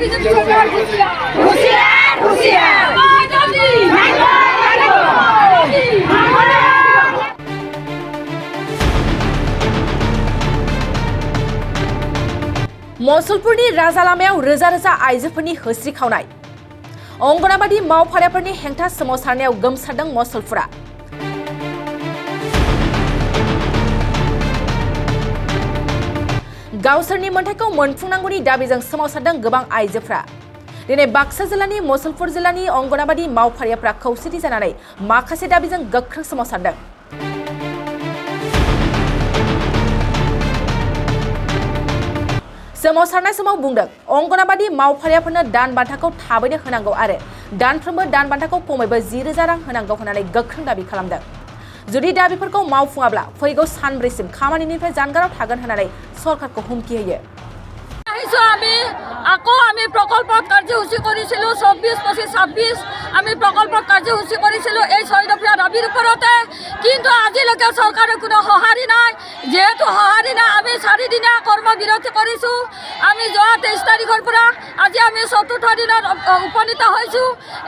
BJP সরকার হুঁশিয়ার হুঁশিয়ার मसलपुरनि राजा लामायाव रोजा रोजा आइजोफोरनि होस्रि खावनाय अंगनाबादि मावफारियाफोरनि हेंथा सोमावसारनायाव गोमसारदों मसलपुरा गावसोरनि मोनथायखौ मोनफुंनांगौनि दाबिजों सोमावसारदों गोबां आइजोफ्रा दिनै बाक्सा जिल्लानि मसलपुर जिल्लानि अंगनाबादि मावफारियाफ्रा खौसेथि जानानै माखासे दाबिजों गोख्रों सोमावसारदों सोमावसारनाय समाव बुंदों अंगनाबादि मावफारियाफोरनो दान बान्थाखौ थाबैनो होनांगौ आरो दानफ्रोमबो दान बान्थाखौ खमैबो 10,000 रां होनांगौ होननानै गोख्रों दाबि खालामदों जुदि दाबिफोरखौ मावफुङाब्ला फैगौ सानब्रैसिम खामानिनिफ्राय जानगाराव थागोन होननानै सरकारखौ हुमखि होयो আমি প্রকল্পত কার্যসূচী করেছিল 24-25-26 আমি প্রকল্পত কার্যসূচী করেছিল এই 6 দফা দাবির উপরতে কিন্তু আজিলৈকে সরকারের কোনো সঁহাৰি নাই যেহেতু সঁহাৰি নাই আমি 4 দিনীয়া কৰ্মবিৰতি কৰিছো আমি যোৱা 23 তাৰিখৰ পৰা আজি আমি 4ৰ্থ দিনত উপনীত হৈছো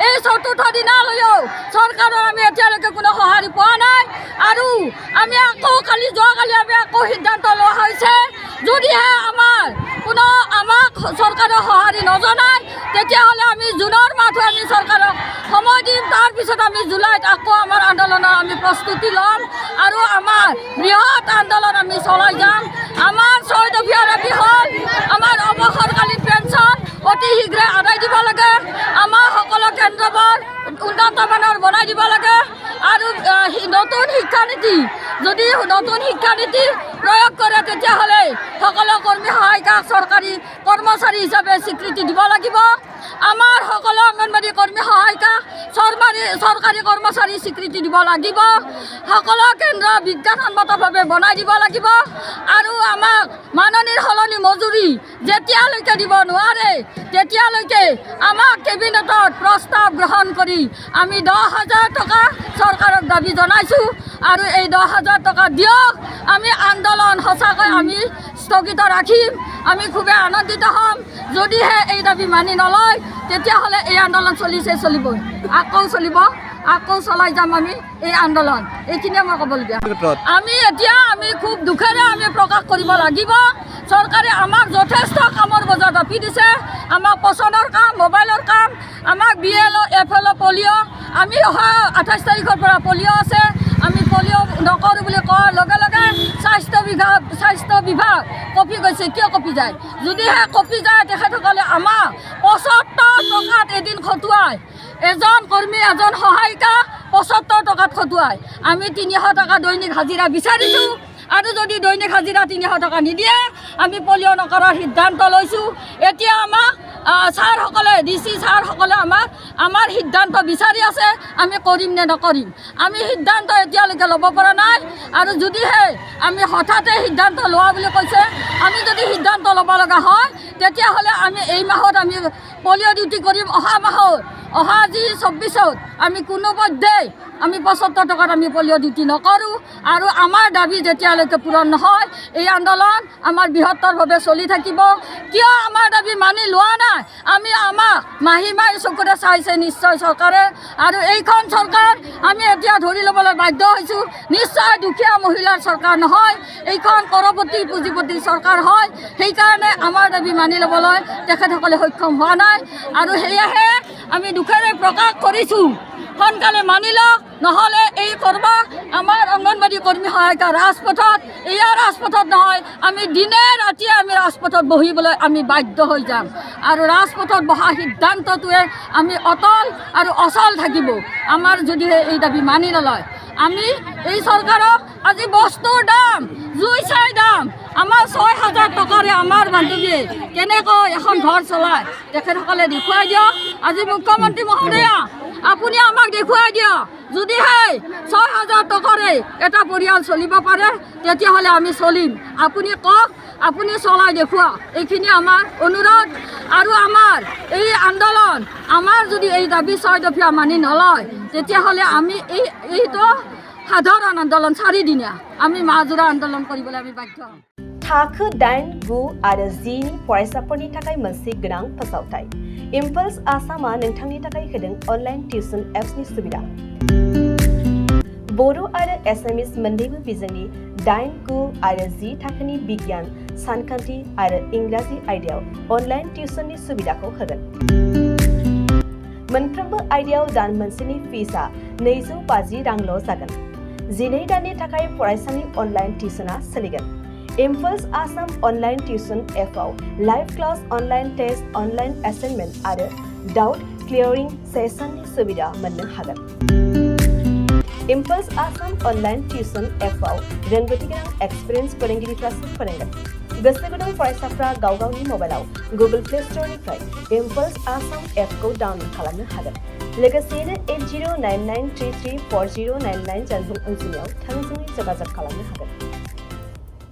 এই 4ৰ্থ দিনলৈও সৰকাৰেৰ আমি এতিয়ালৈকে কোনো সঁহাৰি পোৱা নাই আৰু আমি আকৌ যোৱাকালি আমি আকৌ সিদ্ধান্ত লোৱা হৈছে যদিহে আমাৰ কোনো আমাক সৰকাৰেৰ সঁহাৰি নজনায় তেতিয়াহ'লে আমি জুনৰ মাহটো আমি সৰকাৰক সময় দিম তাৰপিছত আমি জুলাইত আকৌ আমাৰ আন্দোলনৰ আমি প্ৰস্তুতি ল'ম আৰু আমাৰ বৃহৎ আন্দোলন আমি চলাই যাম আমাৰ 6 দফা দাবী হ'ল আমাৰ অৱসৰকালীন পেঞ্চন অতি শীঘ্ৰে আদায় দিব লাগে আমাৰ সকলো কেন্দ্ৰবোৰ উন্নত মানৰ বনাই দিব লাগে আৰু নতুন শিক্ষানীতি যদি নতুন শিক্ষানীতি প্রয়োগ করে তেতিয়াহ'লে সকলো কর্মী সহায়িকা সরকারি কর্মচারী হিসাবে স্বীকৃতি দিব লাগিব আমার সকলো অঙ্গনবাড়ী কর্মী সহায়িকা সরকারি কর্মচারী স্বীকৃতি দিব লাগিব সকলো কেন্দ্র বিজ্ঞানসন্মতভাবে বনাই দিব লাগিব আৰু আমাক মাননীৰ সলনি মজুৰি যেতিয়ালৈকে দিব নোৱাৰে তেতিয়ালৈকে আমাক কেবিনেটত প্ৰস্তাৱ গ্ৰহণ কৰি আমি 10,000 টকা চৰকাৰক দাবী জনাইছো আৰু এই 10,000 টকা দিয়ক আমি আন্দোলন সঁচাকৈ আমি স্থগিত ৰাখিম আমি খুবেই আনন্দিত হ'ম যদিহে এই দাবী মানি নলয় তেতিয়াহ'লে এই আন্দোলন চলিব আকৌ চলিব আকৌ চলাই যাম আমি এই আন্দোলন এইখিনিয়ে মই ক'বলগীয়া আমি খুব দুখেৰে আমি প্ৰকাশ কৰিব লাগিব চৰকাৰে আমাক যথেষ্ট কামৰ বজাৰ দাপি দিছে আমাক পচনৰ কাম মোবাইলৰ কাম আমাক BLO FLO পলিঅ' আমি অহা 28 তাৰিখৰ পৰা পলিঅ' আছে আমি পলিঅ' নকৰোঁ বুলি কোৱাৰ লগে লগে স্বাস্থ্য বিভাগ কপি গৈছে কিয় কপি যায় যদিহে কপি যায় তেখেতসকলে আমাক 75 টকাত এদিন খটুৱাই এজন কৰ্মী এজন সহায়িকা 75 টকাত খটুৱাই আমি 300 টকা দৈনিক হাজিৰা বিচাৰিছোঁ আৰু যদি দৈনিক হাজিৰা 300 টকা নিদিয়ে আমি পলিঅ' নকৰাৰ সিদ্ধান্ত লৈছোঁ এতিয়া আমাক ছাৰসকলে DC ছাৰসকলে আমাৰ সিদ্ধান্ত বিচাৰি আছে আমি কৰিম নে নকৰিম আমি সিদ্ধান্ত এতিয়ালৈকে ল'ব পৰা নাই আৰু যদিহে আমি হঠাতে সিদ্ধান্ত লোৱা বুলি কৈছে আমি যদি সিদ্ধান্ত ল'ব লগা হয় তেতিয়াহ'লে আমি এই মাহত আমি পলিঅ' ডিউটি কৰিম অহা যি 24ত আমি কোনোপধ্যে আমি 75 টকাত আমি পলিঅ' ডিউটি নকৰোঁ আৰু আমাৰ দাবী যেতিয়ালৈকে পূৰণ নহয় এই আন্দোলন আমাৰ বৃহত্তৰভাৱে চলি থাকিব কিয় আমাৰ দাবী মানি লোৱা নাই আমি আমাক মাহী চকুৰে চাইছে নিশ্চয় চৰকাৰে আৰু এইখন চৰকাৰ আমি এতিয়া ধৰি ল'বলৈ বাধ্য হৈছোঁ নিশ্চয় দুখীয়া মহিলাৰ চৰকাৰ নহয় এইখন কৰপতি পুঁজিপতিৰ চৰকাৰ হয় সেইকাৰণে আমাৰ দাবী মানি ল'বলৈ তেখেতসকলে সক্ষম হোৱা নাই আৰু সেয়েহে আমি দুখেৰে প্ৰকাশ কৰিছোঁ সোনকালে মানি লওক নহ'লে এই কৰবা আমাৰ অঙ্গনবাড়ী কৰ্মী সহায়িকা ৰাজপথত এয়া ৰাজপথত নহয় আমি দিনে ৰাতিয়ে আমি ৰাজপথত বহিবলৈ আমি বাধ্য হৈ যাম আৰু ৰাজপথত বহা সিদ্ধান্তটোৱে আমি অটল আৰু অচল থাকিব আমাৰ যদি এই দাবী মানি নলয় আমি এই চৰকাৰক আজি বস্তুৰ দাম জুই চাই দাম আমাৰ 6,000 টকাৰে আমাৰ বান্ধৱীয়ে কেনেকৈ এখন ঘৰ চলায় তেখেতসকলে দেখুৱাই দিয়ক আজি মুখ্যমন্ত্ৰী মহোদয়া আপুনি আমাক দেখুৱাই দিয়ক যদিহে 6,000 টকাৰে এটা পৰিয়াল চলিব পাৰে তেতিয়াহ'লে আমি চলিম আপুনি কওক আপুনি চলাই দেখুৱাওক এইখিনি আমাৰ অনুৰোধ আৰু আমাৰ এই আন্দোলন আমাৰ যদি এই দাবী 6 দফা মানি নলয় তেতিয়াহ'লে আমি এইটো সাধাৰণ আন্দোলন 4 দিনীয়া আমি মাজোৰা আন্দোলন কৰিবলৈ আমি বাধ্য হ'ম थाखो 8, 9 आरो 10 नि फरायसाफोरनि थाखाय मोनसे गोनां फोसावथाय। इम्पल्स आसामा नोंथांनि थाखाय होदों अनलाइन टिउसन एप्सनि सुबिदा। बर' आरो एसामिस मोन्नैबो बिजोंनि 8, 9 आरो 10 थाखोनि बिगियान, सानखान्थि आरो इंराजि आयदायाव अनलाइन टिउसननि सुबिदाखौ होगोन। मोनफ्रोमबो आयदायाव दान मोनसेनि फिसआ 250 रांल' जागोन। 12 दाननि थाखाय फरायसानि अनलाइन टिउसना सोलिगोन। इम्पल्स आसाम अनलाइन टिउसन एपआव live class, online test, online assignment आरो डाउट क्लियरिं सेसननि सुबिदा मोननो हागोन। इम्पल्स आसाम अनलाइन टिउसन एपआव रोंगौथि गोनां एक्सपिरियेन्स फोरोंगिरिफ्रासो फोरोंगोन। गोसो गुदुं फरायसाफ्रा गाव गावनि मबाइलाव गुगल प्ले स्ट'रनिफ्राय इम्पल्स आसाम एपखौ डाउनल'ड खालामनो हागोन। लोगोसेयैनो 8099334099 जानबुं अनजिमायाव थोंजोङै जगाजग खालामनो हागोन।